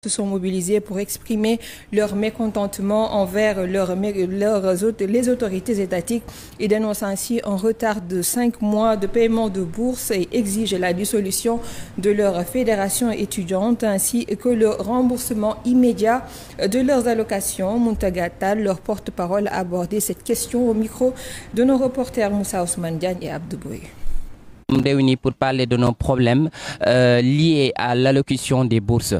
se sont mobilisés pour exprimer leur mécontentement envers les autorités étatiques et dénoncent ainsi un retard de 5 mois de paiement de bourse et exigent la dissolution de leur fédération étudiante ainsi que le remboursement immédiat de leurs allocations. Mountaga Tall, leur porte-parole, a abordé cette question au micro de nos reporters Moussa Ousmane Diagne et Abdou Bouye. Nous sommes réunis pour parler de nos problèmes liés à l'allocution des bourses.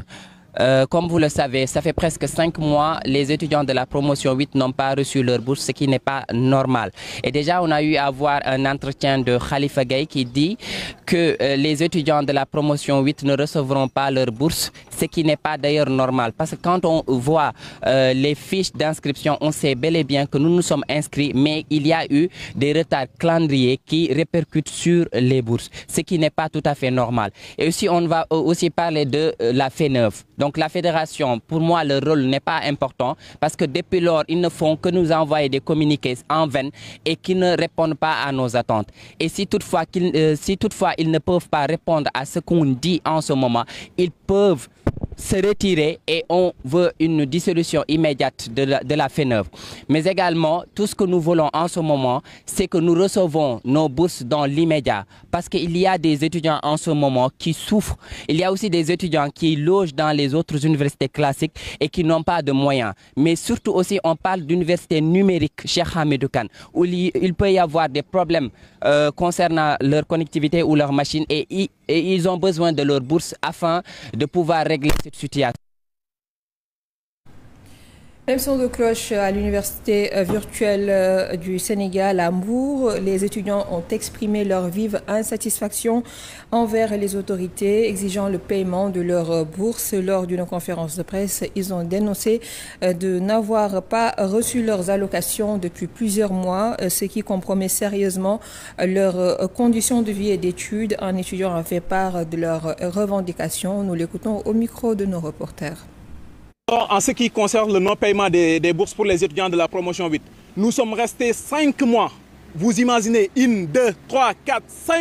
Comme vous le savez, ça fait presque 5 mois, les étudiants de la promotion 8 n'ont pas reçu leur bourse, ce qui n'est pas normal. Et déjà, on a eu à voir un entretien de Khalifa Gaye qui dit que les étudiants de la promotion 8 ne recevront pas leur bourse, ce qui n'est pas d'ailleurs normal. Parce que quand on voit les fiches d'inscription, on sait bel et bien que nous nous sommes inscrits, mais il y a eu des retards calendriers qui répercutent sur les bourses, ce qui n'est pas tout à fait normal. Et aussi, on va aussi parler de la FENEV. Donc la fédération, pour moi, le rôle n'est pas important parce que depuis lors, ils ne font que nous envoyer des communiqués en vain et qui ne répondent pas à nos attentes. Et si toutefois ils ne peuvent pas répondre à ce qu'on dit en ce moment, ils peuvent se retirer et on veut une dissolution immédiate de la FENEV. Mais également, tout ce que nous voulons en ce moment, c'est que nous recevons nos bourses dans l'immédiat. Parce qu'il y a des étudiants en ce moment qui souffrent. Il y a aussi des étudiants qui logent dans les autres universités classiques et qui n'ont pas de moyens. Mais surtout aussi, on parle d'universités numériques, Cheikh Hamidou Kane, où il peut y avoir des problèmes concernant leur connectivité ou leur machine et ils ont besoin de leur bourse afin de pouvoir régler cette situation. Même son de cloche à l'université virtuelle du Sénégal à Mbour. Les étudiants ont exprimé leur vive insatisfaction envers les autorités, exigeant le paiement de leur bourse. Lors d'une conférence de presse, ils ont dénoncé de n'avoir pas reçu leurs allocations depuis plusieurs mois, ce qui compromet sérieusement leurs conditions de vie et d'études. Un étudiant a fait part de leurs revendications. Nous l'écoutons au micro de nos reporters. En ce qui concerne le non-paiement des bourses pour les étudiants de la promotion 8, nous sommes restés 5 mois. Vous imaginez, 1, 2, 3, 4, 5